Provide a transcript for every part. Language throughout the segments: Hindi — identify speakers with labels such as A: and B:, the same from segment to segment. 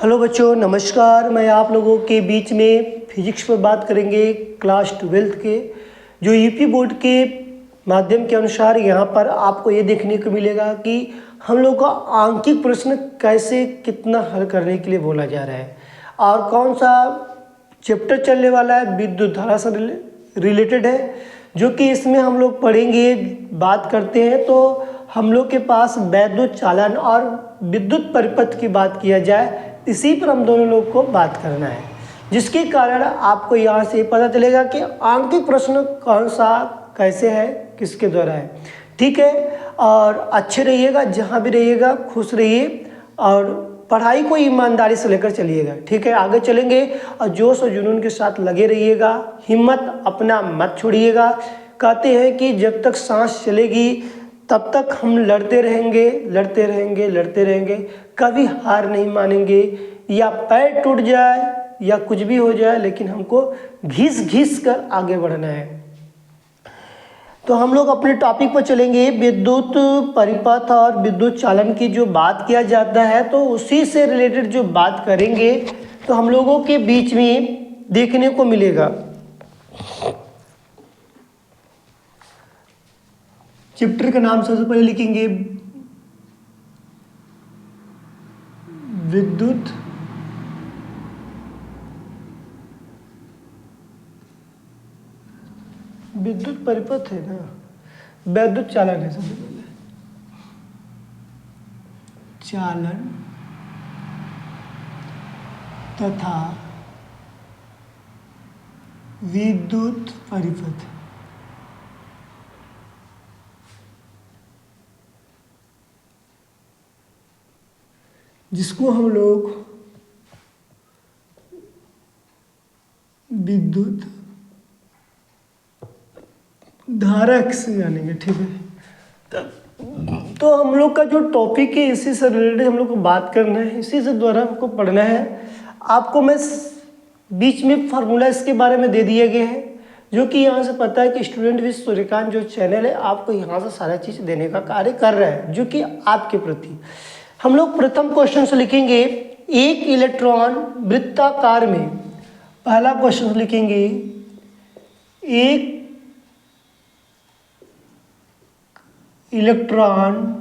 A: हेलो बच्चों, नमस्कार। मैं आप लोगों के बीच में फिजिक्स पर बात करेंगे क्लास 12th के जो यूपी बोर्ड के माध्यम के अनुसार यहाँ पर आपको ये देखने को मिलेगा कि हम लोग का आंकिक प्रश्न कैसे कितना हल करने के लिए बोला जा रहा है और कौन सा चैप्टर चलने वाला है विद्युत धारा से रिलेटेड है, जो कि इसमें हम लोग पढ़ेंगे। बात करते हैं तो हम लोग के पास वैद्युत चालन और विद्युत परिपथ की बात किया जाए, इसी पर हम दोनों लोग को बात करना है, जिसके कारण आपको यहाँ से पता चलेगा कि आंकिक प्रश्न कौन सा कैसे है, किसके द्वारा है। ठीक है, और अच्छे रहिएगा, जहाँ भी रहिएगा खुश रहिए और पढ़ाई को ईमानदारी से लेकर चलिएगा। ठीक है, आगे चलेंगे और जोश और जुनून के साथ लगे रहिएगा, हिम्मत अपना मत छोड़िएगा। कहते हैं कि जब तक सांस चलेगी तब तक हम लड़ते रहेंगे, लड़ते रहेंगे, लड़ते रहेंगे, कभी हार नहीं मानेंगे। या पैर टूट जाए या कुछ भी हो जाए, लेकिन हमको घिस घिस कर आगे बढ़ना है। तो हम लोग अपने टॉपिक पर चलेंगे। विद्युत परिपथ और विद्युत चालन की जो बात किया जाता है तो उसी से रिलेटेड जो बात करेंगे तो हम लोगों के बीच में देखने को मिलेगा। चैप्टर का नाम सबसे पहले लिखेंगे विद्युत परिपथ है ना, वैद्युत चालन है सबसे पहले। चालन तथा विद्युत परिपथ। जिसको हम लोग विद्युत धारा से जानेंगे। ठीक है, तो हम लोग का जो टॉपिक है इसी से रिलेटेड हम लोग को बात करना है, इसी से द्वारा हमको पढ़ना है। आपको मैं बीच में फार्मूला इसके बारे में दे दिए गए हैं, जो कि यहाँ से पता है कि स्टूडेंट विद सूर्यकांत जो चैनल है आपको यहाँ से सारा चीज़ देने का कार्य कर रहा है, जो कि आपके प्रति। हम लोग प्रथम क्वेश्चन से लिखेंगे एक इलेक्ट्रॉन वृत्ताकार में। पहला क्वेश्चन लिखेंगे एक इलेक्ट्रॉन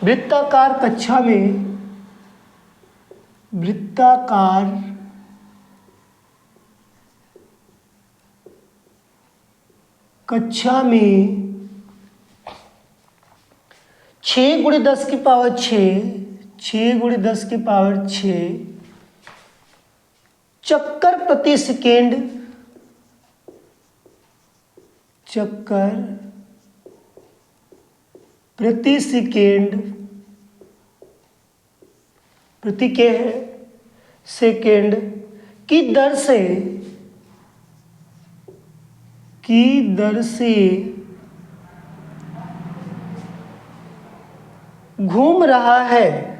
A: वृत्ताकार कक्षा में 6 × 10⁶ चक्कर प्रति सेकेंड प्रति क्या है सेकेंड की दर से घूम रहा है।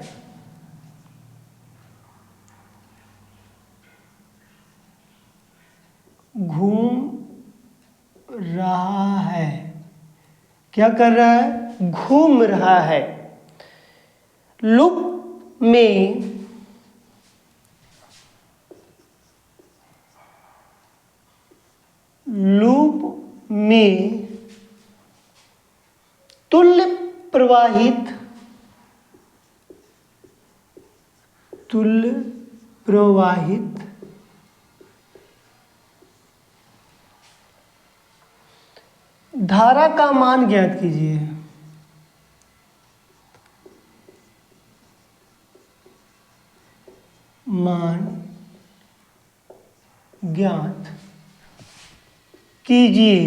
A: क्या कर रहा है? घूम रहा है। लूप में तुल्य प्रवाहित धारा का मान ज्ञात कीजिए। मान ज्ञात कीजिए।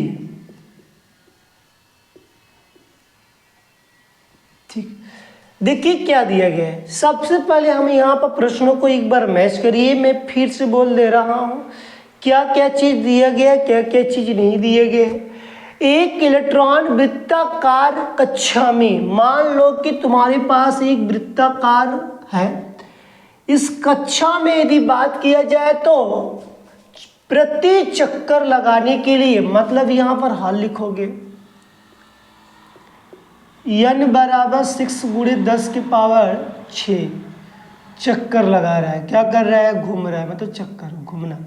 A: ठीक, देखिए क्या दिया गया है। सबसे पहले हम यहाँ पर प्रश्नों को एक बार मैच करिए। मैं फिर से बोल दे रहा हूँ क्या क्या चीज दिया गया, क्या क्या चीज नहीं दिए गए। एक इलेक्ट्रॉन वृत्ताकार कक्षा में, मान लो कि तुम्हारे पास एक वृत्ताकार है। इस कक्षा में यदि बात किया जाए तो प्रति चक्कर लगाने के लिए, मतलब यहां पर हल लिखोगे, n बराबर 6 गुणे 10 की पावर 6 चक्कर लगा रहा है। क्या कर रहा है? घूम रहा है, मतलब चक्कर घूमना।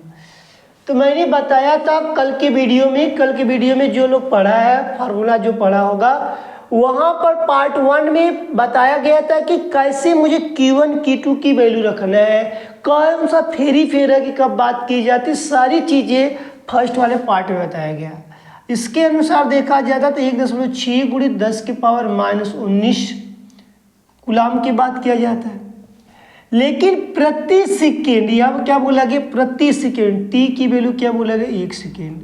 A: तो मैंने बताया था कल के वीडियो में जो लोग पढ़ा है, फार्मूला जो पढ़ा होगा, वहाँ पर पार्ट 1 में बताया गया था कि कैसे मुझे Q1 Q2 की वैल्यू रखना है, कौन सा फेरी फेरा की कब बात की जाती, सारी चीज़ें फर्स्ट वाले पार्ट में बताया गया। इसके अनुसार देखा जाता तो 1.6 गुणे 10 की पावर -19 कूलाम की बात किया जाता है। लेकिन प्रति सेकेंड, यहाँ क्या बोला गया? प्रति सेकेंड, टी की वैल्यू क्या बोला गया? 1 सेकेंड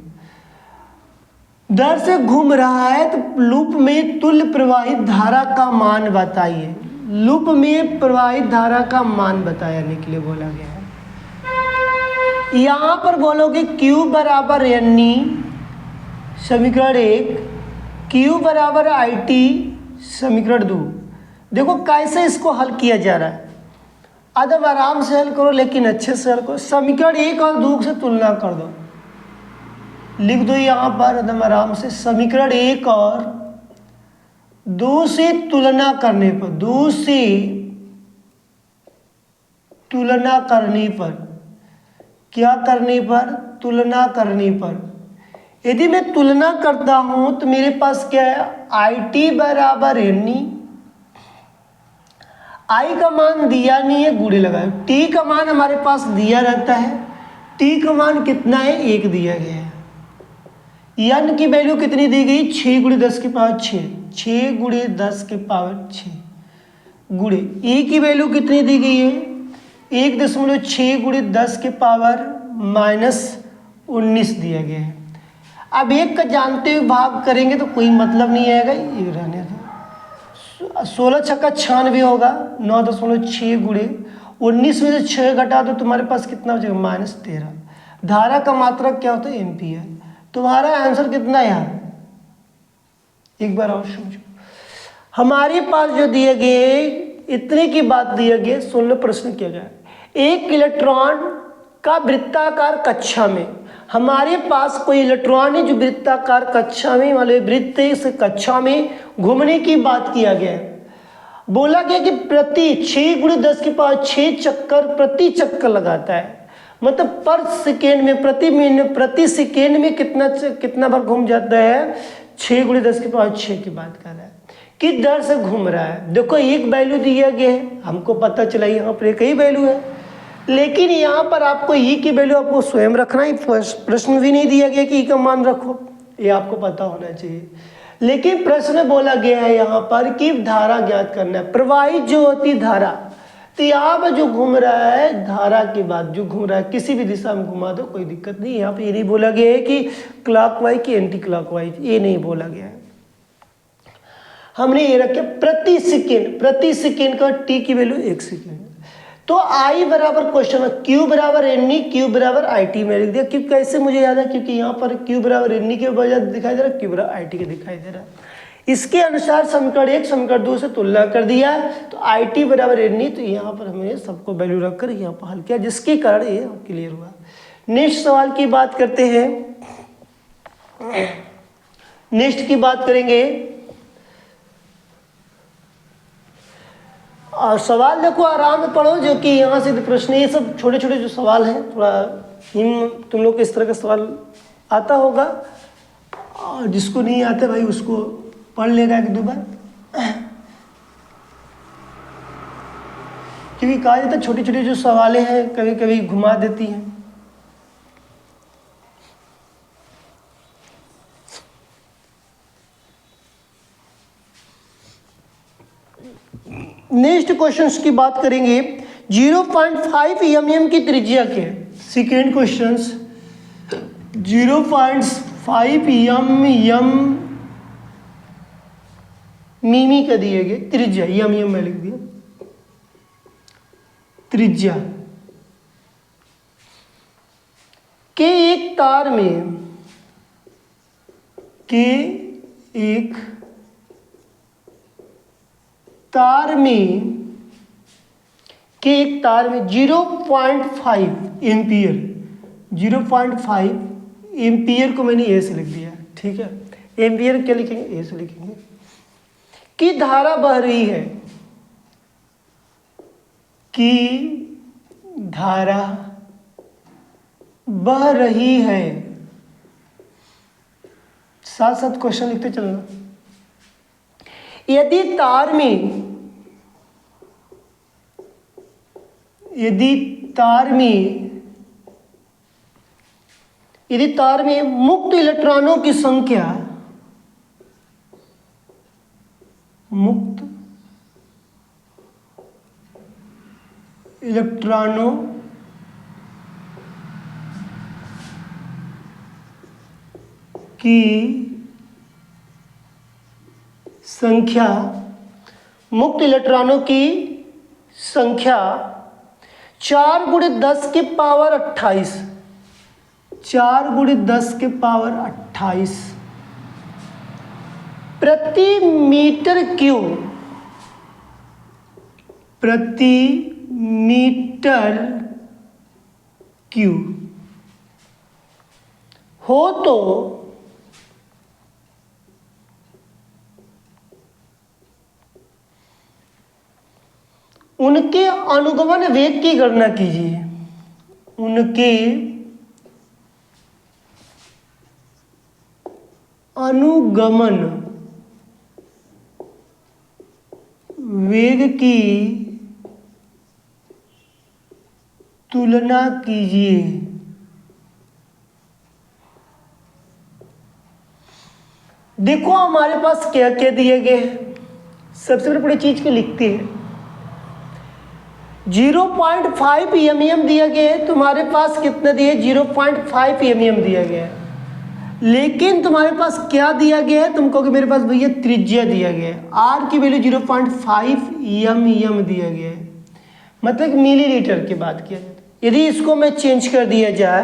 A: दर से घूम रहा है। तो लूप में तुल्य प्रवाहित धारा का मान बताइए। लूप में प्रवाहित धारा का मान बताने के लिए बोला गया है। यहाँ पर बोलोगे Q बराबर NE समीकरण 1, Q बराबर IT समीकरण 2। देखो कैसे इसको हल किया जा रहा है। एकदम आराम से हल करो, लेकिन अच्छे से हल करो। समीकरण 1 और 2 से तुलना कर दो, लिख दो यहाँ पर एकदम आराम से। समीकरण 1 और 2 से तुलना करने पर, 2 से तुलना करने पर, क्या करने पर? तुलना करने पर। यदि मैं तुलना करता हूं तो मेरे पास क्या है? IT बराबर NE, I का मान दिया नहीं है, गुणे लगाए। T का मान हमारे पास दिया रहता है, T का मान कितना है? 1 दिया गया है। n की वैल्यू कितनी दी गई? 6 गुणे 10 की पावर 6, 6 गुणे 10 की पावर 6 गुणे E की वैल्यू कितनी दी गई है? 1.6 गुणे 10 के पावर -19 दिया गया है। अब एक का जानते हुए भाग करेंगे तो कोई मतलब नहीं आएगा, ये रहने दो। 16 छक्का 96 होगा, 9.6 गुणे 19 में से 6 घटा दो, तुम्हारे पास कितना बचेगा? -13। धारा का मात्रक क्या होता है? एम्पियर। तुम्हारा आंसर कितना है यहाँ? एक बार और समझो। हमारे पास जो दिए गए, इतने की बात दिया गया, सुन लो प्रश्न किया गया। एक इलेक्ट्रॉन का वृत्ताकार कक्षा में, हमारे पास कोई इलेक्ट्रॉन है जो वृत्ताकार कक्षा में, मतलब वृत्त इस कक्षा में घूमने की बात किया गया है। बोला गया कि प्रति 6 गुणे 10 की पावर 6 चक्कर प्रति चक्कर लगाता है, मतलब पर सेकेंड में, प्रति सेकेंड में कितना बार घूम जाता है? 6 गुणे 10 की पावर 6 की बात कर रहा है। किस दर से घूम रहा है? देखो एक वैल्यू दिया गया है, हमको पता चला यहाँ पर एक ही वैल्यू है, लेकिन यहाँ पर आपको E की वैल्यू आपको स्वयं रखना है। प्रश्न भी नहीं दिया गया कि E का मान रखो, ये आपको पता होना चाहिए। लेकिन प्रश्न बोला गया है यहाँ पर कि धारा ज्ञात करना है, प्रवाहित जो होती धारा। तो यहाँ पर जो घूम रहा है, धारा के बाद जो घूम रहा है, किसी भी दिशा में घुमा दो, कोई दिक्कत नहीं। यहाँ पे ये नहीं बोला गया है कि क्लॉकवाइज कि एंटी क्लॉकवाइज, ये नहीं बोला गया है। हमने ये रखे प्रति सेकेंड का T की वैल्यू 1 सेकेंड। तो I बराबर क्वेश्चन, Q बराबर NE, Q बराबर IT में लिख दिया। क्यों? कैसे मुझे याद है? क्योंकि यहाँ पर Q बराबर NE के बजाय दिखाई दे रहा है, Q बराबर IT के दिखाई दे रहा है। इसके अनुसार समीकरण 1 समीकरण 2 से तुलना कर दिया, तो IT बराबर NE, तो यहाँ पर हमने सबको वैल्यू रखकर यहाँ पर हल किया, जिसके कारण ये क्लियर हुआ। नेक्स्ट सवाल की बात करते हैं। नेक्स्ट की बात करेंगे, और सवाल देखो आराम से पढ़ो, जो कि यहाँ से प्रश्न, ये सब छोटे छोटे जो सवाल हैं, थोड़ा तुम लोग को इस तरह का सवाल आता होगा, और जिसको नहीं आता भाई उसको पढ़ लेगा 1-2 बार, क्योंकि कहा जाता है छोटी छोटी जो सवालें हैं कभी कभी घुमा देती हैं। नेक्स्ट क्वेश्चंस की बात करेंगे। 0.5 mm की त्रिज्या के, सेकेंड क्वेश्चंस 0.5 mm मिमी का दिए गए त्रिज्या, mm में लिख दिया त्रिज्या के एक तार में, के एक तार में, के एक तार में 0.5 एम्पियर, 0.5 एम्पियर को मैंने ए से लिख दिया, ठीक है। एम्पियर क्या लिखेंगे? ए से लिखेंगे। की धारा बह रही है, की धारा बह रही है। साथ साथ क्वेश्चन लिखते चलना। यदि तार में मुक्त इलेक्ट्रॉनों की संख्या, मुक्त इलेक्ट्रॉनों की संख्या, मुक्त इलेक्ट्रॉनों की संख्या 4 × 10 की पावर 28, 4 × 10 की पावर 28 प्रति मीटर क्यूब, प्रति मीटर क्यूब हो तो उनके अनुगमन वेग की गणना कीजिए। उनके अनुगमन वेग की तुलना कीजिए। देखो हमारे पास क्या क्या दिए गए हैं। सबसे बड़ी चीज को लिखते हैं। 0.5 mm दिया गया है, तुम्हारे पास कितना दिया? 0.5 mm दिया गया है। लेकिन तुम्हारे पास क्या दिया गया है? तुम कहोगे मेरे पास भैया त्रिज्या दिया गया है। आर की वैल्यू 0.5 mm दिया गया है, मतलब मिलीलीटर की बात किया जाए। यदि इसको मैं चेंज कर दिया जाए,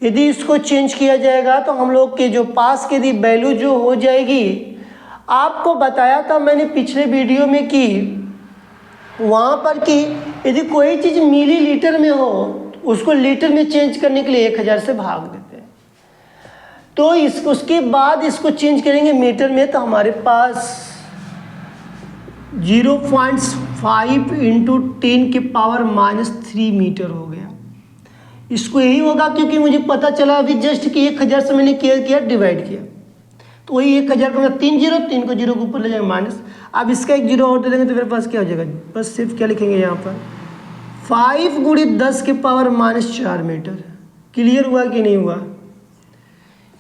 A: यदि इसको चेंज किया जाएगा तो हम लोग के जो पास के दी वैल्यू जो हो जाएगी, आपको बताया था मैंने पिछले वीडियो में कि वहाँ पर कि यदि कोई चीज़ मिलीलीटर में हो उसको लीटर में चेंज करने के लिए 1000 से भाग देते हैं। तो उसके बाद इसको चेंज करेंगे मीटर में, तो हमारे पास 0.5 × 10⁻³ मीटर हो गया। इसको यही होगा क्योंकि मुझे पता चला अभी जस्ट कि 1000 से मैंने क्या किया, डिवाइड किया। तो वही 1000 का 3 0, 3 को 0 के ऊपर ले जाएंगे माइनस। अब इसका एक 0 और दे देंगे तो मेरे पास क्या हो जाएगा? बस सिर्फ क्या लिखेंगे यहाँ पर 5 × 10⁻⁴ मीटर। क्लियर हुआ कि नहीं हुआ?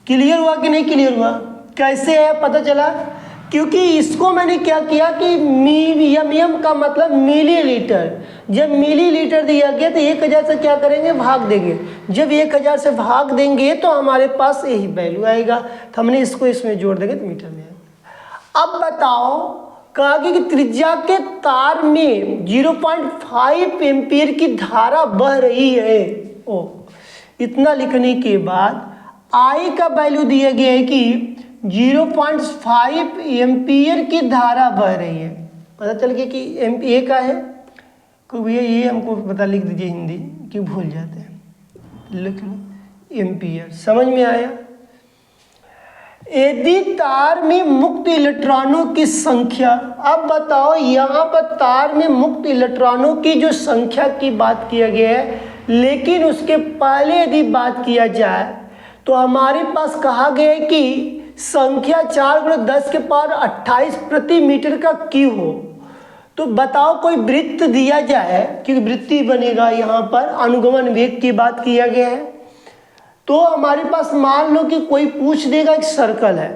A: क्लियर हुआ कि नहीं क्लियर हुआ? कैसे है पता चला? क्योंकि इसको मैंने क्या किया कि एम का मतलब मिलीलीटर। जब मिलीलीटर दिया गया तो 1000 से क्या करेंगे? भाग देंगे। जब 1000 से भाग देंगे तो हमारे पास यही वैल्यू आएगा। तो हमने इसको इसमें जोड़ देंगे तो मीटर में आएगा। अब बताओ, कहा कि त्रिज्या के तार में 0.5 एम्पीयर की धारा बह रही है। ओ, इतना लिखने के बाद आई का वैल्यू दिया गया है कि 0.5 एम्पीयर की धारा बह रही है। पता चल गया कि एम्पीयर का है। को भैया ये हमको पता लिख दीजिए, हिंदी क्यों भूल जाते हैं, लिख लो एम्पीयर। समझ में आया? यदि तार में मुक्त इलेक्ट्रॉनों की संख्या, अब बताओ यहाँ पर तार में मुक्त इलेक्ट्रॉनों की जो संख्या की बात किया गया है, लेकिन उसके पहले यदि बात किया जाए तो हमारे पास कहा गया है कि संख्या 4 × 10⁻28 प्रति मीटर का क्यू हो। तो बताओ कोई वृत्त दिया जाए, क्योंकि वृत्ति बनेगा, यहाँ पर अनुगमन वेग की बात किया गया है। तो हमारे पास मान लो कि कोई पूछ देगा एक सर्कल है,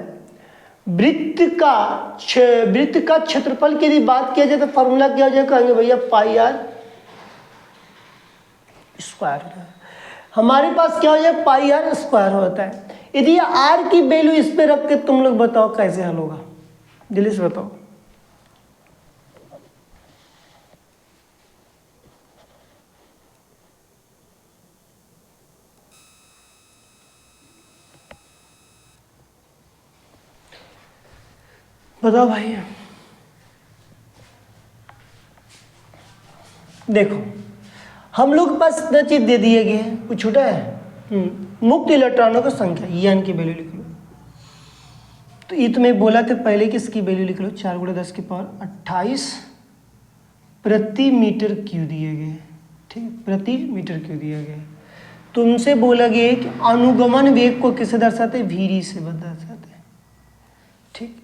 A: वृत्त का क्षेत्रफल की यदि बात किया जाए तो फॉर्मूला क्या हो जाएगा? कहेंगे भैया πr²। हमारे पास क्या हो जाए? πr² होता है। यदि r की वैल्यू इस पे रख के तुम लोग बताओ कैसे हल होगा? जल्दी से बताओ। बताओ भाई। देखो हम लोग के पास इतना चीज दे दिए गए हैं, कुछ छूटा है? मुक्त इलेक्ट्रॉनों की संख्या, यान की वैल्यू लिख लो। तो ये तुम्हें बोला था पहले कि इसकी वैल्यू लिख लो, 4 × 10 की पावर 28 प्रति मीटर क्यू दिए गए। ठीक, प्रति मीटर क्यू दिया गया। तुमसे बोला गया कि अनुगमन वेग को किससे दर्शाते हैं? वीडी से दर्शाते हैं। ठीक,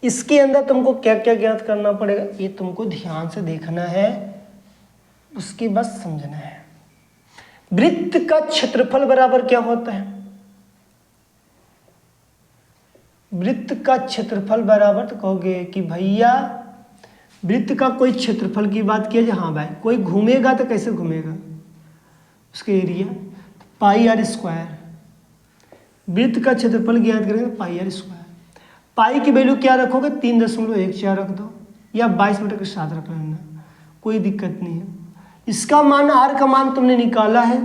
A: इसके अंदर तुमको क्या क्या ज्ञात करना पड़ेगा, ये तुमको ध्यान से देखना है, उसके बाद समझना है। वृत्त का क्षेत्रफल बराबर क्या होता है? वृत्त का क्षेत्रफल बराबर, तो कहोगे कि भैया वृत्त का कोई क्षेत्रफल की बात किया जाए, हाँ भाई, कोई घूमेगा तो कैसे घूमेगा, उसके एरिया पाई आर स्क्वायर। वृत्त का क्षेत्रफल ज्ञात करेंगे पाई आर स्क्वायर। पाई की वैल्यू क्या रखोगे? 3.14 रख दो, या 22/7 रख लेना, कोई दिक्कत नहीं है। इसका मान, आर का मान तुमने निकाला है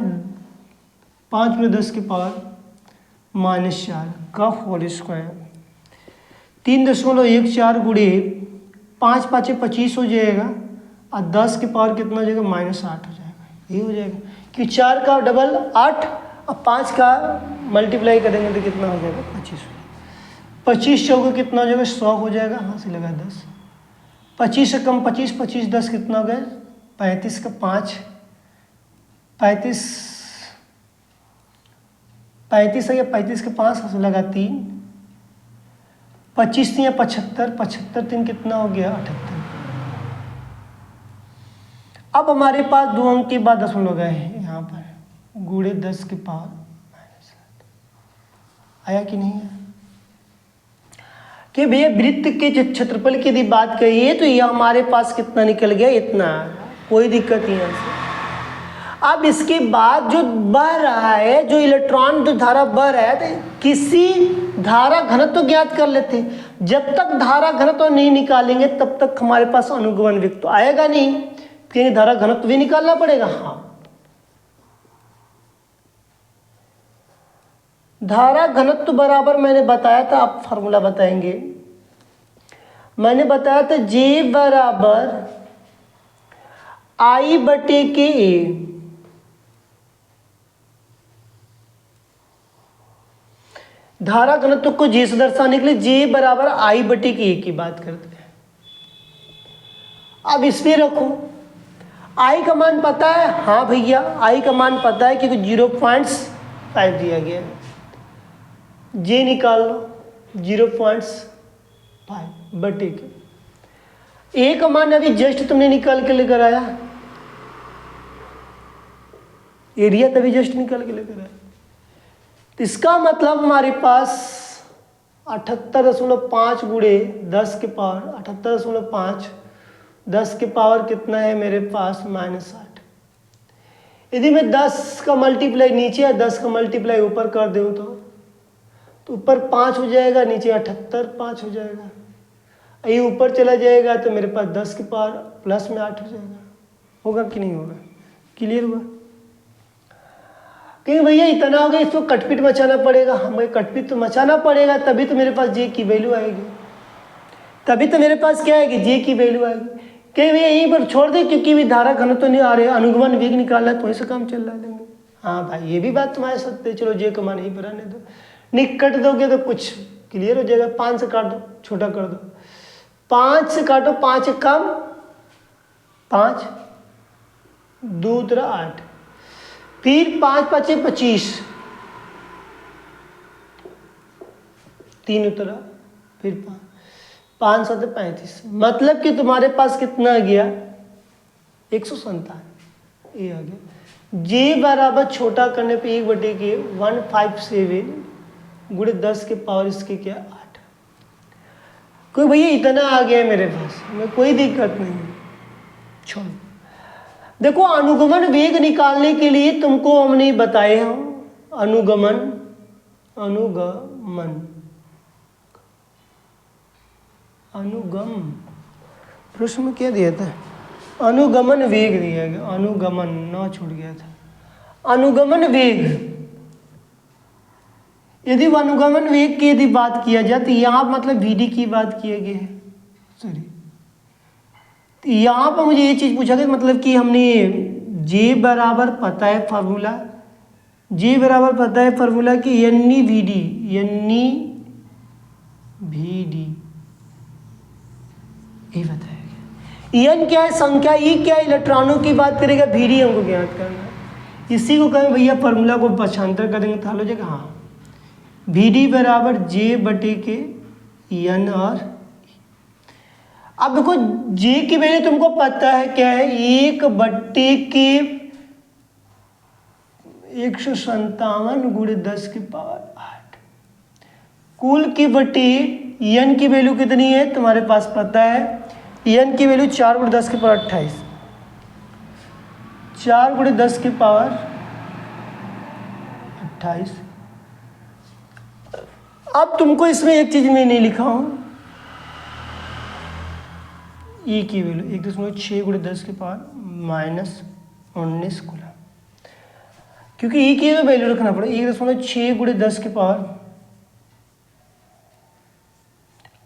A: 5 × 10 की पावर -4 का होल स्क्वायर। 3.14 गुणे 5 × 5 = 25 हो जाएगा, और 10 की पावर कितना हो जाएगा? -8 हो जाएगा। ये हो जाएगा कि 4 का डबल 8 और 5 का मल्टीप्लाई करेंगे तो कितना हो जाएगा? 25। 25 चौके कितना हो जाएगा? 100 हो जाएगा। हाँ से लगा 10। 25 से कम 25, 25 10 कितना हो गया? 35 का 5, 35 है या 35 का 5 से लगा 3, 25 या 75, 75 3 कितना हो गया? 78। अब हमारे पास 2 अंक के बाद 10 लोग गए हैं यहाँ पर, गुणे 10 की पावर -8 आया कि नहीं है? कि भैया वृत्त के क्षेत्रफल की यदि बात करिए तो यह हमारे पास कितना निकल गया? इतना, कोई दिक्कत नहीं है। अब इसके बाद जो बह रहा है, जो इलेक्ट्रॉन, जो धारा बह रहा है, तो किसी धारा घनत्व तो ज्ञात कर लेते हैं। जब तक धारा घनत्व नहीं निकालेंगे तब तक हमारे पास अनुगमन वेग तो आएगा नहीं, क्योंकि धारा घनत्व भी निकालना पड़ेगा। हाँ, धारा घनत्व बराबर मैंने बताया था, आप फार्मूला बताएंगे। मैंने बताया था J बराबर I/K। धारा घनत्व को J से दर्शाने के लिए J बराबर I/K की बात करते हैं। अब इसमें रखो, I का मान पता है? हाँ भैया, I का मान पता है क्योंकि 0.5 दिया गया है। J निकाल लो, 0.5/K। A का मान अभी जस्ट तुमने निकाल के लेकर आया, एरिया तभी जस्ट निकाल के लेकर आया। तो इसका मतलब हमारे पास 78.5 गुणे 10 की पावर 78.5, 10 की पावर कितना है मेरे पास? -8। यदि मैं 10 का मल्टीप्लाई नीचे या 10 का मल्टीप्लाई ऊपर कर दूँ तो ऊपर 5 हो जाएगा, नीचे 78 5 हो जाएगा। ये ऊपर चला जाएगा तो मेरे पास 10 की पावर +8 हो जाएगा। होगा कि नहीं होगा? क्लियर हुआ? क्योंकि भैया इतना हो गया, इसको कटपीट मचाना पड़ेगा। हमें कटपीट तो मचाना पड़ेगा, तभी तो मेरे पास J की वैल्यू आएगी, तभी तो मेरे पास क्या आएगी? J की वैल्यू आएगी। कहीं भैया यहीं पर छोड़ दे, क्योंकि भी धारा घनत्व तो नहीं आ रहे, अनुगमन वेग निकालना है, तो ऐसा काम चल रहा है। हाँ भाई, ये भी बात तुम्हारे साथ है। चलो J का मान यहीं पर आने दो, नहीं कट दोगे तो कुछ क्लियर हो जाएगा। 5 से काट दो, छोटा कर दो, 5 से काटो, 5 कम 5, 2 उतरा 8, फिर 5 × 5 = 25, 3 उतरा, फिर 5 × 7 = 35। मतलब कि तुम्हारे पास कितना आ गया? 157। ये आ गया। J बराबर छोटा करने पे 1/K 157 गुणे 10 के पावर इसके क्या? 8। कोई भैया इतना आ गया है मेरे पास, में कोई दिक्कत नहीं है, छोड़। देखो, अनुगमन वेग निकालने के लिए तुमको हमने बताए हम अनुगमन अनुगम प्रश्न में क्या दिया था? अनुगमन वेग दिया गया, अनुगमन ना छूट गया था। अनुगमन वेग, यदि अनुगमन वेग की यदि बात किया जाए तो यहाँ मतलब VD की बात किया गया है। सॉरी, यहाँ पर मुझे ये चीज़ पूछा गया, मतलब कि हमने J बराबर पता है फार्मूला, J बराबर पता है फार्मूला कि NE भी डी, ये बताएगा। एन क्या है? संख्या। ई क्या है? इलेक्ट्रॉनों की बात करेगा। भी डी हमको ज्ञात करना है। इसी को कहें भैया फॉर्मूला को पक्षांतर कर देंगे तो हल हो जाएगा। हाँ, भी डी बराबर जे बटे के एन और अब देखो जे की वैल्यू तुमको पता है क्या है? 1/के 157 गुणे 10 की पावर 8। कुल की बटे एन की वैल्यू कितनी है तुम्हारे पास पता है? एन की वैल्यू 4 गुणे 10 की पावर 28, 4 गुणे 10 की पावर 28। अब तुमको इसमें एक चीज मैं नहीं लिखा हूं, ई की वैल्यू 1.6 गुणे 10 की पावर -19 कूलम, क्योंकि ई की वैल्यू रखना पड़ेगा 1.6 गुणे 10 की पावर।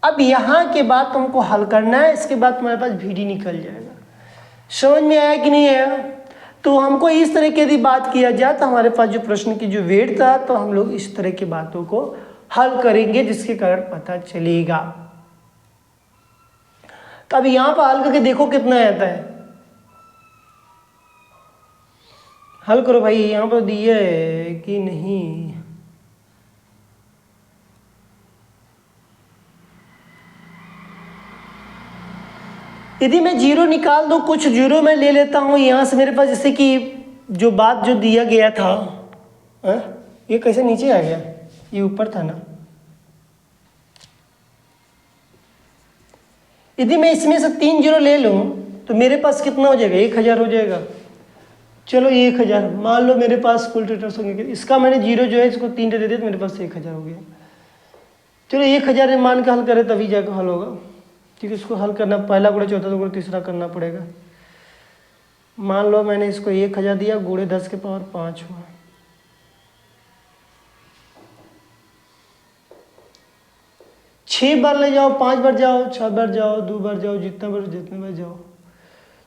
A: अब यहां के बाद तुमको हल करना है, इसके बाद तुम्हारे पास भी डी निकल जाएगा। समझ में आया कि नहीं आया? तो हमको इस तरह की यदि बात किया जाए तो हमारे पास जो प्रश्न की जो वेट था तो हम लोग इस तरह की बातों को हल करेंगे जिसके कारण पता चलेगा। तो अब यहां पर हल करके देखो कितना आता है। हल करो भाई, यहां पर दिया है कि नहीं? यदि मैं जीरो निकाल दूं, कुछ जीरो मैं ले लेता हूं यहां से मेरे पास, जैसे कि जो बात जो दिया गया था ये कैसे नीचे आ गया? ये ऊपर था ना। यदि मैं इसमें से 3 जीरो ले लूं तो मेरे पास कितना हो जाएगा? 1000 हो जाएगा। चलो 1000 मान लो मेरे पास कुल टोटल होंगे। इसका मैंने जीरो जो है इसको 3 दे दिया तो मेरे पास 1000 हो गया। चलो 1000 मान के हल करें तभी जाकर हल होगा, क्योंकि इसको हल करना पहला गुणे चौथा तो गुणे तीसरा करना पड़ेगा। मान लो मैंने इसको 1000 दिया, गुणे 10 के पावर 5 हुआ। छह बार ले जाओ, 5 बार जाओ, 6 बार जाओ, 2 बार जाओ, जितने बार जाओ।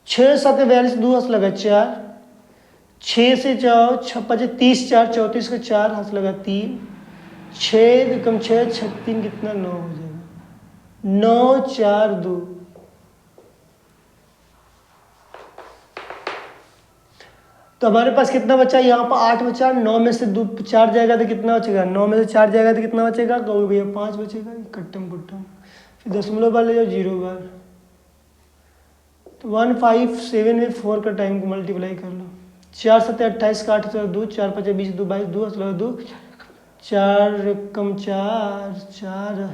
A: 6 7 42, 2 हंस लगा 4, 6 से जाओ 6 5 30, 4 34 का 4 हंस लगा 3, 6 कम 6 3 कितना 9 हो जाएगा। 9 4 2, तो हमारे पास कितना बचा? यहाँ पर 8 बचा। 9 में से 2 4 जाएगा तो कितना बचेगा? 9 में से 4 जाएगा तो कितना बचेगा? कहोगे भैया 5 बचेगा। कट्टम कुट्टम फिर दशमलव बार ले जाओ, 0 बार। तो 157 में 4 का टाइम को मल्टीप्लाई कर लो। 4 7 28 का 8 2, 4 5 20 2 22, 2 असला 2, 4 कम 4 4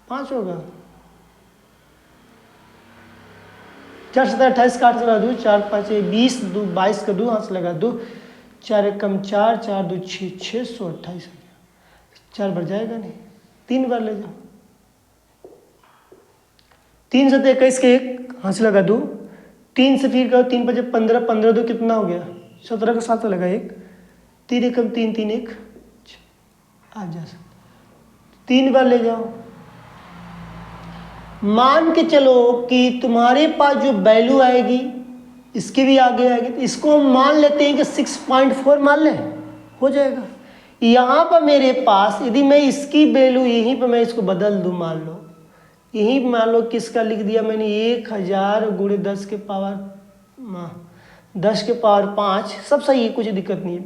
A: 5 होगा। 4 7 28 का 8 2, 4 5 20 2 22 का 2 हाथ लगा 2, 4 कम 4 4 2 6 628 हो गया। 4 बार जाएगा नहीं, 3 बार ले जाओ। 3 7 21 के 1 हाथ लगा 2, 3 से फिर करो 3 5 15 15 2 कितना हो गया? 17 का 7 लगा 1, 3 1 कम 3 3 1 आ जा सकता। 3 बार ले जाओ। मान के चलो कि तुम्हारे पास जो वैल्यू आएगी इसके भी आगे आएगी, तो इसको हम मान लेते हैं कि 6.4 मान लें, हो जाएगा। यहाँ पर मेरे पास यदि मैं इसकी वैल्यू यहीं पर मैं इसको बदल दूँ, मान लो यहीं मान लो किसका लिख दिया मैंने 1000 गुणे 10 के पावर 5, सब सही है, कुछ दिक्कत नहीं है।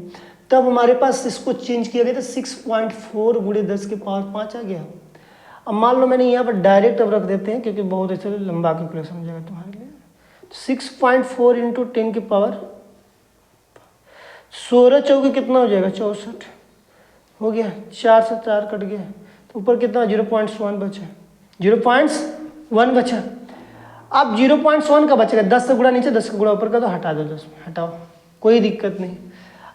A: तब हमारे पास इसको चेंज किया गया था 6.4 गुणे 10 के पावर 5 आ गया। अब मान लो मैंने यहाँ पर डायरेक्ट अब रख देते हैं क्योंकि बहुत अच्छा लंबा कैलकुलेशन हो जाएगा तुम्हारे लिए। 6.4 इंटू 10 की पावर 16 चौके कितना हो जाएगा? 64 हो गया। 4 से 4 कट गया तो ऊपर कितना? 0.1 बचा, 0.1 बचा। अब 0.1 का बचेगा, 10 से गुणा नीचे 10 का गुणा ऊपर का, तो हटा दो 10 में, हटाओ कोई दिक्कत नहीं।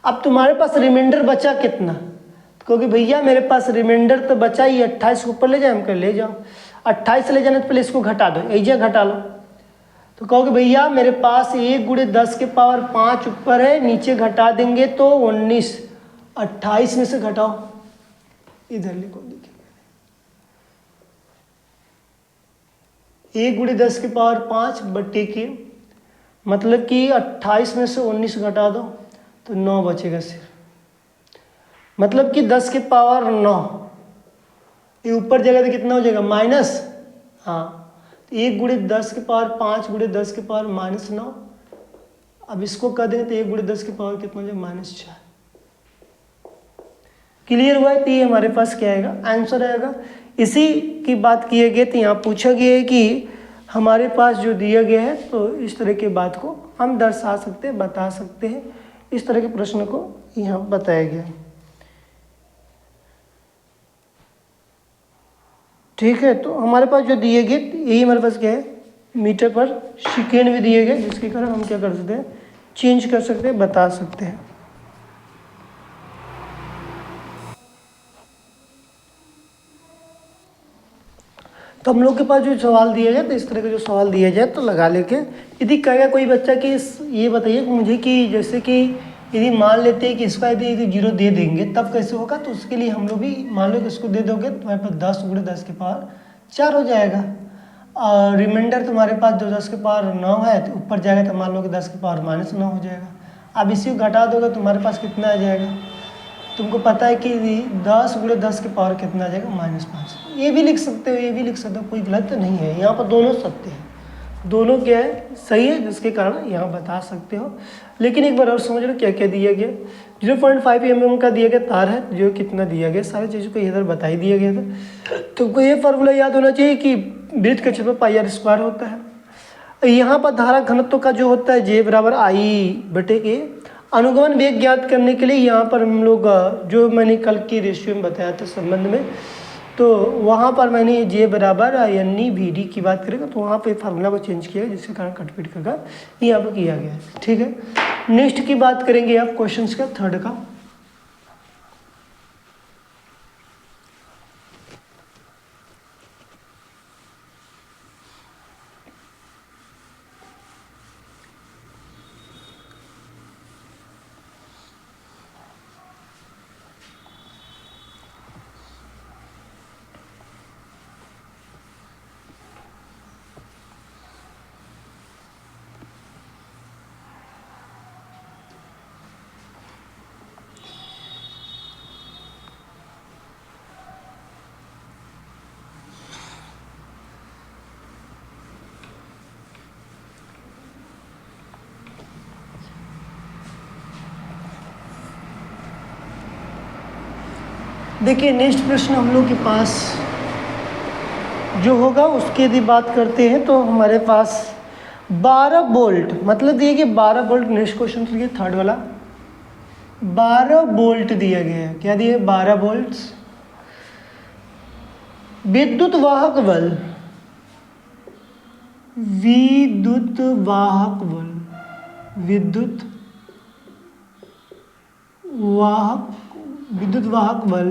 A: अब तुम्हारे पास रिमाइंडर बचा कितना? क्योंकि भैया मेरे पास रिमाइंडर तो बचा ही 28 ऊपर ले जाए, हम कह ले जाओ 28 ले जाने तो पहले इसको घटा दो, ऐजा घटा लो। तो कहोगे भैया मेरे पास 1 गुणे 10 के पावर 5 ऊपर है, नीचे घटा देंगे तो 19, 28 में से घटाओ, इधर लिखो। देखिए 1 गुणे 10 के पावर 5 बट्टे के, मतलब कि 28 में से 19 घटा दो तो 9 बचेगा सिर्फ। मतलब कि 10 के पावर 9, ये ऊपर जाएगा तो कितना हो जाएगा माइनस, हाँ, तो 1 गुणे 10 के पावर 5 गुणे 10 के पावर -9। अब इसको कर देंगे तो 1 गुणे 10 के पावर कितना हो जाएगा -4। क्लियर हुआ है? तो ये हमारे पास क्या आएगा, आंसर आएगा। इसी की बात किए गए तो यहाँ पूछा गया है कि हमारे पास जो दिया गया है तो इस तरह की बात को हम दर्शा सकते हैं, बता सकते हैं। इस तरह के प्रश्न को यहाँ बताया गया है। ठीक है, तो हमारे पास जो दिए गए यही हमारे पास क्या है, मीटर पर सेकेंड भी दिए गए, जिसके कारण हम क्या कर सकते हैं, चेंज कर सकते हैं, बता सकते हैं। तो हम लोग के पास जो सवाल दिया जाए तो इस तरह का जो सवाल दिया जाए तो लगा लेके, यदि कहेगा कोई बच्चा कि ये बताइए मुझे कि जैसे कि यदि मान लेते हैं कि इसका यदि 0 दे देंगे तब कैसे होगा, तो उसके लिए हम लोग भी मान लो कि इसको दे दोगे तो तुम्हारे पास 10 गुणे 10 के पावर 4 हो जाएगा, और रिमाइंडर तुम्हारे पास जो 10 के पावर 9 है तो ऊपर जाएगा तो मान लो कि 10 के पावर -9 हो जाएगा। अब इसी को घटा दोगे तुम्हारे पास कितना आ जाएगा, तुमको पता है कि 10 गुणे 10 के पावर कितना आ जाएगा -5। ये भी लिख सकते हो, ये भी लिख सकते हो, कोई गलत नहीं है, यहाँ पर दोनों सत्य है, दोनों क्या है, सही है, जिसके कारण यहाँ बता सकते हो। लेकिन एक बार और समझ लो क्या क्या दिया गया। 0.5 mm का दिया गया तार है, जो कितना दिया गया, सारी चीज़ों को इधर बता ही दिया गया था। तुमको ये फार्मूला याद होना चाहिए कि वृत्त का क्षेत्रफल πr² होता है। यहाँ पर धारा घनत्व का जो होता है J बराबर I/के, अनुगमन वेग ज्ञात करने के लिए यहाँ पर हम लोग जो मैंने कल की रेशियो में बताया था संबंध में, तो वहाँ पर मैंने J बराबर NE/VD की बात करेगा तो वहाँ पे फार्मूला को चेंज किया है, जिसके कारण कटपीट का यहाँ पर किया गया है। ठीक है, नेक्स्ट की बात करेंगे आप क्वेश्चंस का, थर्ड का। देखिए नेक्स्ट प्रश्न हम लोग के पास जो होगा उसकी यदि बात करते हैं तो हमारे पास 12 वोल्ट, मतलब दिए गए 12 वोल्ट। नेक्स्ट क्वेश्चन देखिए थर्ड वाला, 12 वोल्ट दिया गया है। क्या दिया है, 12 वोल्ट। विद्युत वाहक बल, विद्युत वाहक बल, विद्युत वाहक बल,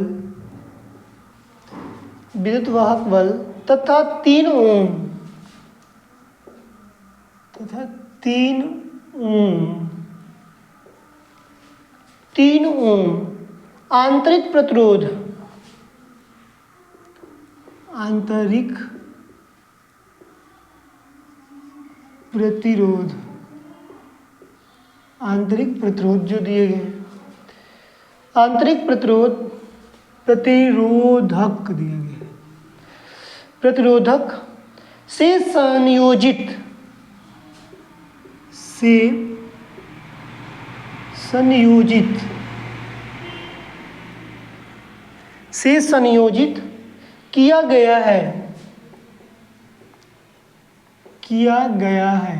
A: विद्युत वाहक बल तथा 3 ओम, तथा 3 ओम आंतरिक प्रतिरोध, आंतरिक प्रतिरोध, आंतरिक प्रतिरोध जो दिए गए, आंतरिक प्रतिरोध प्रतिरोधक दिए गए, प्रतिरोधक से संयोजित, से संयोजित, से संयोजित किया गया है, किया गया है।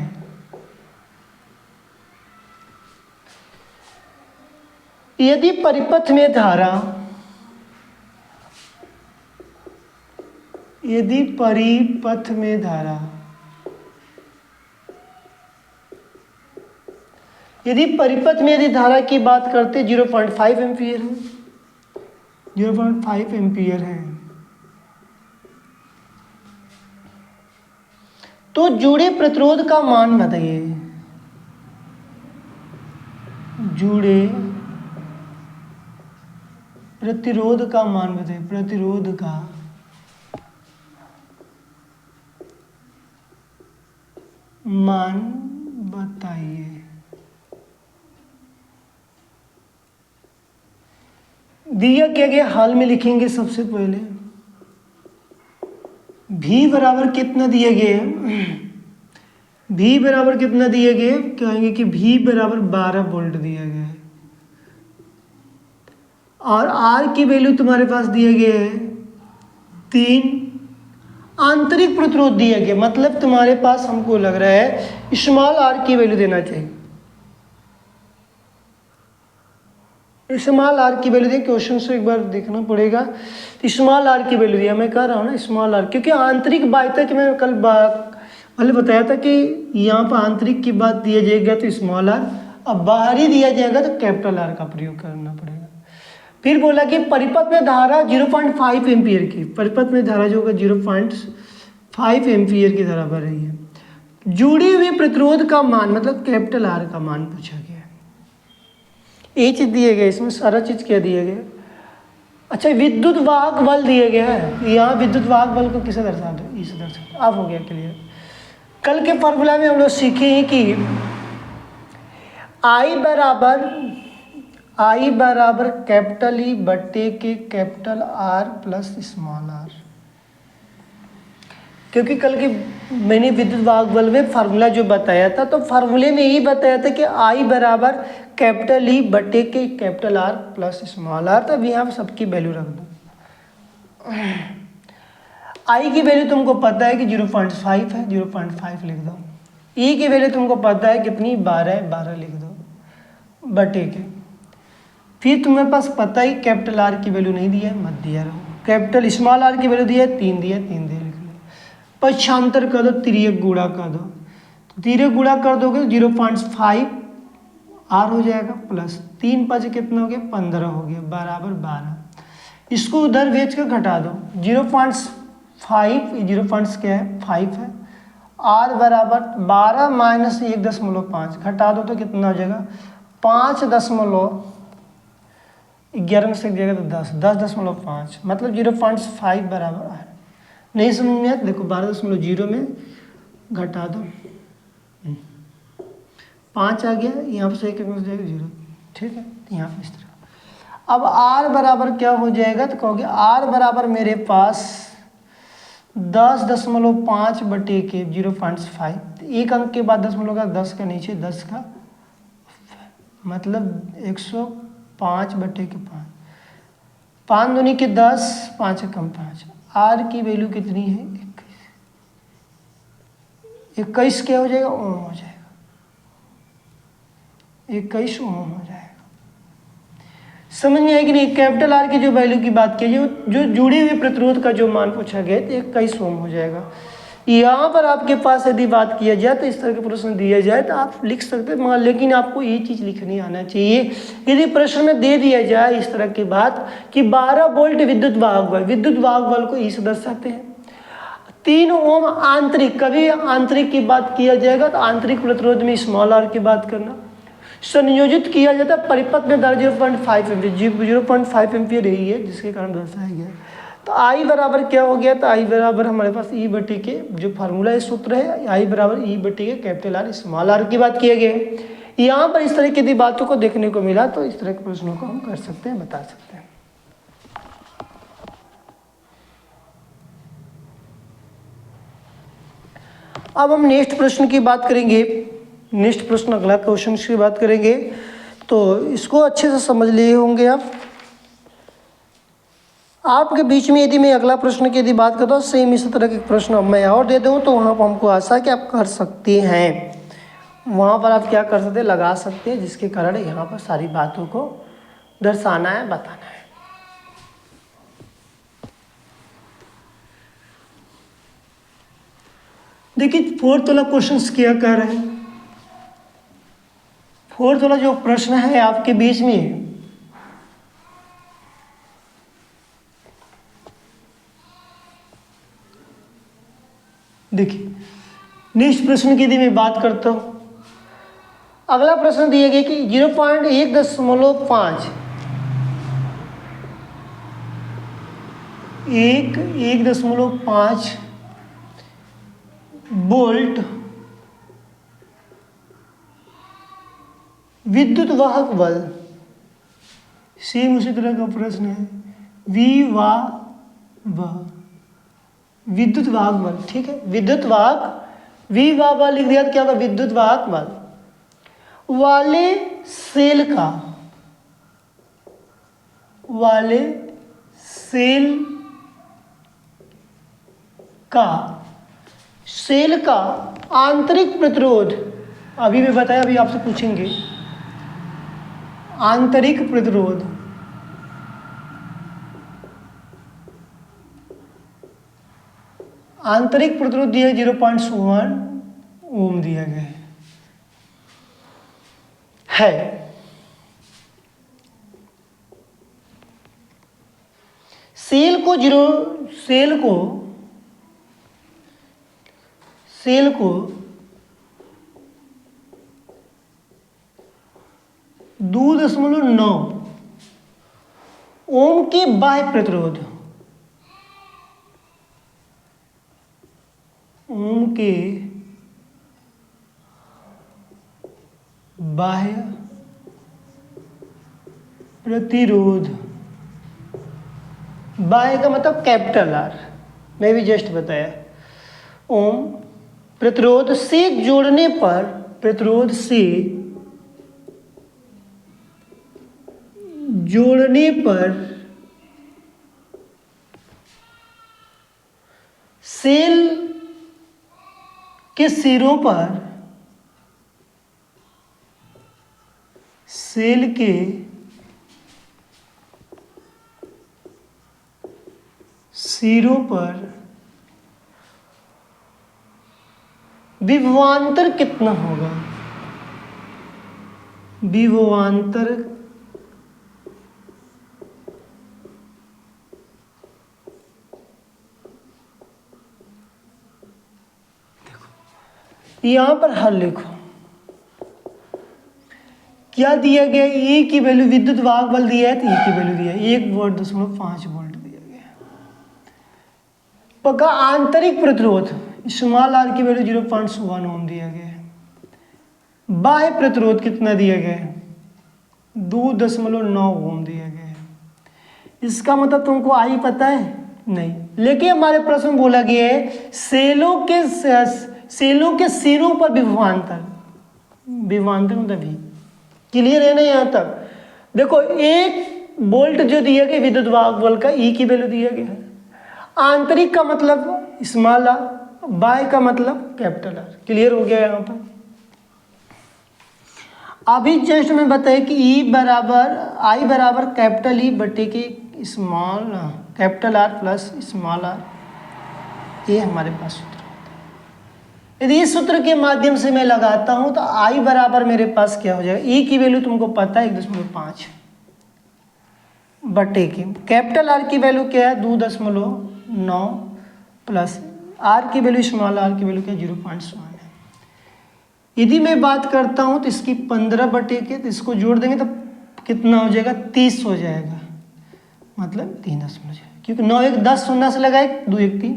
A: यदि परिपथ में धारा, यदि परिपथ में धारा, यदि परिपथ में यदि धारा की बात करते 0.5 एम्पियर है, 0.5 एम्पियर है, तो जुड़े प्रतिरोध का मान बताइए, जुड़े प्रतिरोध का मान बताइए, प्रतिरोध का मान बताइए। दिया क्या गया, हाल में लिखेंगे सबसे पहले V बराबर कितना दिया गया है, V बराबर कितना दिया गया है, कहेंगे कि V बराबर 12 वोल्ट दिया गया है और R की वैल्यू तुम्हारे पास दिया गया है 3, आंतरिक प्रतिरोध दिया गया, मतलब तुम्हारे पास हमको लग रहा है स्मॉल r की वैल्यू देना चाहिए, स्मॉल r की वैल्यू दें, क्वेश्चन से एक बार देखना पड़ेगा, स्मॉल r की वैल्यू दिया, मैं कह रहा हूँ ना स्मॉल r, क्योंकि आंतरिक बाध्यता कि मैं कल पहले बताया था कि यहाँ पर आंतरिक की बात दिया जाएगा तो स्मॉल r, अब बाहरी दिया जाएगा तो कैपिटल R का प्रयोग करना पड़ेगा। फिर बोला कि परिपथ में धारा 0.5 एम्पियर की, परिपथ में धारा जो होगा 0.5 एम्पियर की धारा बह रही है, जुड़ी हुई प्रतिरोध का मान मतलब कैपिटल R का मान पूछा गया है, ये चीज दिए गए, इसमें सारा चीज क्या दिया गया। अच्छा, विद्युत वाहक बल दिया गया है, यहाँ विद्युत वाहक बल को किसे दर्शा दो, इसे दर्शा, अब हो गया क्लियर। कल के फॉर्मूला में हम लोग सीखे हैं कि I बराबर कैपिटल E बट्टे के capital R plus small r, क्योंकि कल के मैंने विद्युत वाहक बल में फार्मूला जो बताया था तो फार्मूले में यही बताया था कि I बराबर कैपिटल E बट्टे के capital R plus small r, तब यहाँ पर सबकी वैल्यू रख दो। I की वैल्यू तुमको पता है कि 0.5 है, 0.5 लिख दो। E की वैल्यू तुमको पता है कितनी, 12 है, 12 लिख दो बटे के। फिर तुम्हारे पास पता ही कैपिटल R की वैल्यू नहीं दिया है, मत दिया रहो, कैपिटल स्मॉल r की वैल्यू दिया है 3 दिया, 3 दिया लिख लो, पक्षांतर कर दो, तिर्यक गुणा कर दो, तो तिर्यक गुणा कर दोगे तो 0.5 R हो जाएगा प्लस 3 5 कितना हो गया, 15 हो गया, बराबर 12। इसको उधर भेज कर घटा दो, 0.5 क्या है, 5 है, R बराबर 12 माइनस 1.5 घटा दो तो कितना हो जाएगा, 5.11 में से जाएगा तो 10.5 मतलब 0.5 बराबर है। नहीं समझ में आया देखो 12.0 में घटा दो, 5 आ गया, यहाँ पर से एक में जाएगा 0, ठीक है, यहाँ पर इस तरह। अब R बराबर क्या हो जाएगा, तो कहोगे R बराबर मेरे पास 10.5 बटे के 0.5, एक अंक के बाद 10 का 10 का नीचे 10 का मतलब 105 बटे के 5, 5 दूनी के 10, 5 कम 5, R की वैल्यू कितनी है, 21 क्या हो जाएगा, ओम हो जाएगा, 21 ओम हो जाएगा। समझ में आया कि नहीं, कैपिटल R की जो वैल्यू की बात की जो जुड़ी हुई प्रतिरोध का जो मान पूछा गया तो 21 ओम हो जाएगा। यहाँ पर आपके पास यदि बात किया जाए तो इस तरह के प्रश्न दिया जाए तो आप लिख सकते हैं, लेकिन आपको ये चीज़ लिखनी आना चाहिए। यदि प्रश्न में दे दिया जाए इस तरह की बात कि 12 वोल्ट विद्युत वाहक बल को इसे दर्शाते हैं, 3 ओम आंतरिक, कभी आंतरिक की बात किया जाएगा तो आंतरिक प्रतिरोध में स्मॉल r की बात करना, संयोजित किया जाता है परिपथ में धारा 0.5 एम्पियर, 0.5 एम्पियर यही है जिसके कारण दर्शाया गया। तो I बराबर क्या हो गया, तो I बराबर हमारे पास E बटे के जो फार्मूला है सूत्र है, I बराबर E बटे के कैपिटल R स्मॉल r की बात किया गया है। यहाँ पर इस तरह की बातों को देखने को मिला तो इस तरह के प्रश्नों को हम कर सकते हैं, बता सकते हैं। अब हम नेक्स्ट प्रश्न की बात करेंगे, नेक्स्ट प्रश्न अगला क्वेश्चन की बात करेंगे, तो इसको अच्छे से समझ लिए होंगे आप। आपके बीच में यदि मैं अगला प्रश्न की यदि बात करता हूँ, सेम इसी तरह के प्रश्न अब मैं और दे दूँ तो वहाँ पर हमको आशा है कि आप कर सकते हैं, वहाँ पर आप क्या कर सकते हैं, लगा सकते हैं, जिसके कारण यहाँ पर सारी बातों को दर्शाना है, बताना है। देखिए 4th वाला क्वेश्चन क्या कह रहे हैं, 4th वाला जो प्रश्न है आपके बीच में, देखिए नेक्स्ट प्रश्न की यदि मैं बात करता हूं, अगला प्रश्न दिया गया कि 1.5 वोल्ट विद्युत वाहक बल सेम उसी तरह का प्रश्न है। वी वा व विद्युत वाहक बल, ठीक है, विद्युत वाहक वी वा व लिख दिया तो क्या होगा, विद्युत वाहक बल वाले सेल का आंतरिक प्रतिरोध, अभी मैं बताया, अभी आपसे पूछेंगे आंतरिक प्रतिरोध दिया 0.1 ओम दिया गया है। सेल को 2.9 ओम के बाह्य प्रतिरोध, ओम के बाह्य प्रतिरोध, बाह्य का मतलब कैपिटल आर, मैं भी जस्ट बताया, ओम प्रतिरोध से जोड़ने पर सेल के सिरों पर विभवांतर कितना होगा, विभवांतर यहां पर हल लिखो, क्या दिया गया, ए की वैल्यू, विद्युत वाहक बल दिया है तो ए की वैल्यू दिया है 1.5 वोल्ट दिया गया। पक्का आंतरिक प्रतिरोध स्मॉल आर की वैल्यू 0.1 ओम दिया गया है। बाह्य प्रतिरोध कितना दिया गया है, 2.9 ओम दिया गया है। इसका मतलब तुमको आई पता है नहीं, लेकिन हमारे प्रश्न में बोला गया है सेलों के सिरों पर विभवांतर मतलब भी क्लियर है ना यहाँ तक। देखो 1 वोल्ट जो दिया गया विद्युत वाहक बल का, ई की वैल्यू दिया गया है। आंतरिक का मतलब स्मॉल आर, बाह्य का मतलब कैपिटल आर। क्लियर हो गया यहाँ पर। अभी जस्ट में बताया कि आई बराबर कैपिटल ई बटे के small capital R plus small r, ये हमारे पास सूत्र होता है। यदि इस सूत्र के माध्यम से मैं लगाता हूं तो आई बराबर मेरे पास क्या हो जाएगा, ई की वैल्यू तुमको पता है 1.5 बटे के कैपिटल आर की वैल्यू क्या है 2.9 प्लस आर की वैल्यू स्मॉल आर की वैल्यू क्या 0.1 है। यदि मैं बात करता हूं तो इसकी 15 बटे के, तो इसको जोड़ देंगे तो कितना हो जाएगा 30 हो जाएगा, मतलब 3 दशमलव, क्योंकि 9 1 10 शून्य से लगाए 2 1 3,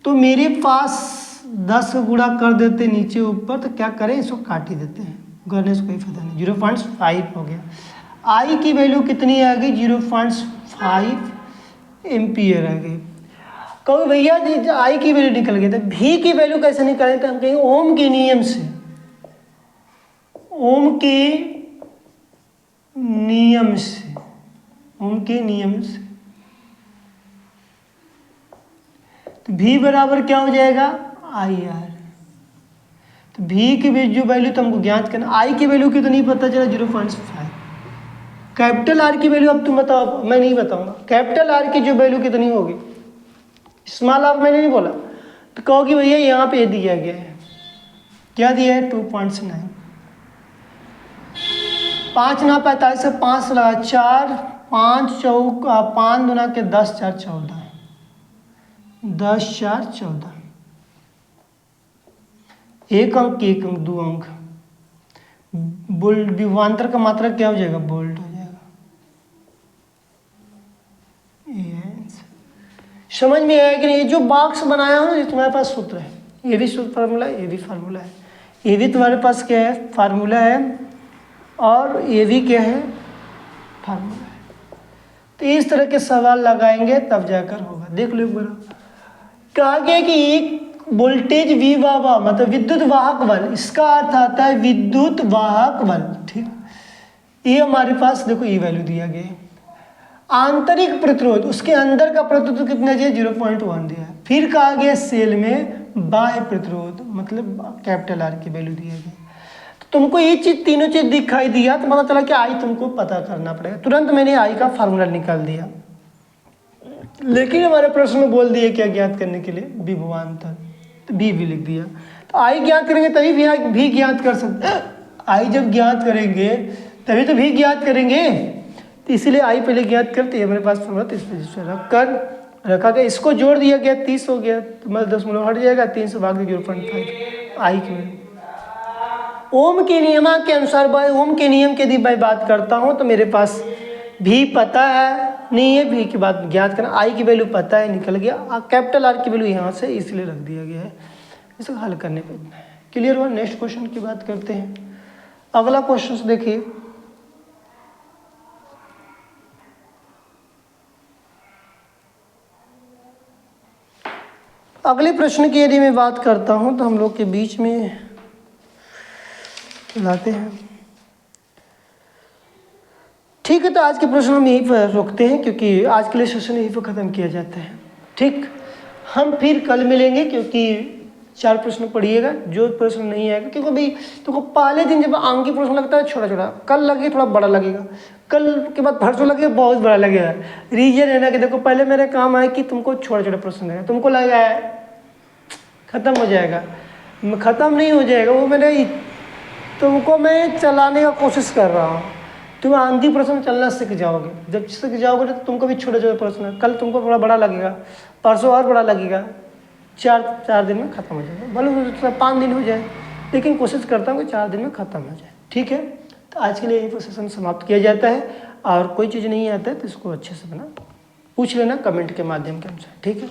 A: तो मेरे पास 10 का गुणा कर देते नीचे ऊपर, तो क्या करें इसको काट ही देते हैं, करने से कोई फायदा नहीं। 0.5 हो गया। आई की वैल्यू कितनी आ गई 0.5 एम्पियर आ गई। कहो भैया आई की वैल्यू निकल गई, तो भी की वैल्यू कैसे निकालें, तो हम कहेंगे ओम के नियम से, ओम के नियम से तो भी बराबर क्या हो जाएगा आई आर। तो भी की जो वैल्यू तो हमको ज्ञात करना, आई की वैल्यू कितनी पता चला 0.5। कैपिटल आर की वैल्यू अब तुम बताओ, मैं नहीं बताऊंगा। कैपिटल आर की जो वैल्यू कितनी होगी, स्मॉल आर मैंने नहीं बोला, तो कहोगे भैया यहाँ पे दिया गया है, क्या दिया है 2.9, 5 9 45 से 5 लगा 4 5 चौका 5 दुना के 10 4 14, 10 4 14, एक अंक 2 अंक। विभवांतर का मात्रा क्या हो जाएगा वोल्ट हो जाएगा। समझ में आया कि नहीं। जो बॉक्स बनाया हो ना, तुम्हारे पास सूत्र है, ये भी सूत्र फार्मूला है, ये भी फार्मूला है, ये भी तुम्हारे पास क्या है फार्मूला है, और ये भी क्या है फार्मूला है। तो इस तरह के सवाल लगाएंगे तब जाकर होगा। देख लो एक बार, कहा गया कि एक वोल्टेज विभव मतलब विद्युत वाहक बल, इसका अर्थ आता है विद्युत वाहक बल। ठीक, ये हमारे पास देखो ये वैल्यू दिया गया है। आंतरिक प्रतिरोध, उसके अंदर का प्रतिरोध कितना दिया, 0.1 दिया है। फिर कहा गया सेल में बाह्य प्रतिरोध मतलब कैपिटल आर की वैल्यू दिया गया। तो तुमको ये चीज तीनों चीज दिखाई दिया तो पता चला कि आई तुमको पता करना पड़ेगा। तुरंत मैंने आई का फार्मूला निकाल दिया, लेकिन हमारे प्रश्न में बोल दिया क्या ज्ञात करने के लिए, विभवांतर, तो बी भी लिख दिया। तो आई ज्ञात करेंगे तभी भी ज्ञात कर सकते, आई जब ज्ञात करेंगे तभी तो भी ज्ञात करेंगे। तो इसीलिए आई पहले ज्ञात करते हैं। मेरे पास फॉर्मूला 30 रखा गया, इसको जोड़ दिया गया, 30 हो गया तो मतलब 10 हट जाएगा, 3 से भाग 0.5 आई की वैल्यू। ओम के नियम के अनुसार, ओम के नियम की यदि मैं बात करता हूँ तो मेरे पास भी पता है नहीं है, भी की बात ज्ञात करना, आई की वैल्यू पता है निकल गया, कैपिटल आर की वैल्यू यहाँ से इसलिए रख दिया गया है। इसे हल करने पे क्लियर हुआ। नेक्स्ट क्वेश्चन की बात करते हैं। अगला क्वेश्चन देखिए, अगले प्रश्न की यदि मैं बात करता हूं तो हम लोग के बीच में लाते हैं। ठीक है, तो आज के प्रश्न हम यहीं पर रोकते हैं क्योंकि आज के लिए सेशन यहीं पर ख़त्म किया जाता है। ठीक, हम फिर कल मिलेंगे क्योंकि 4 प्रश्न पढ़िएगा, जो प्रश्न नहीं आएगा क्योंकि भाई तो पहले दिन जब आंकी प्रश्न लगता है छोटा छोटा, कल लगे थोड़ा बड़ा लगेगा, कल के बाद परसों लगे बहुत बड़ा लगेगा। रीजन है ना कि देखो पहले मेरे काम आए कि तुमको छोटा छोटा प्रश्न देगा, तुमको लगा है ख़त्म हो जाएगा, ख़त्म नहीं हो जाएगा वो, मैंने तुमको मैं चलाने का कोशिश कर रहा हूँ। तुम आंधी प्रश्न चलना सीख जाओगे, जब सीख जाओगे तो तुमको भी छोटे छोटे प्रश्न, कल तुमको थोड़ा बड़ा लगेगा, परसों और बड़ा लगेगा, चार दिन में ख़त्म हो जाएगा। भले 5 दिन हो जाए, लेकिन कोशिश करता हूँ कि 4 दिन में ख़त्म हो जाए। ठीक है, तो आज के लिए यही सेशन समाप्त किया जाता है। और कोई चीज़ नहीं आता है तो इसको अच्छे से बना पूछ लेना कमेंट के माध्यम के अनुसार। ठीक है।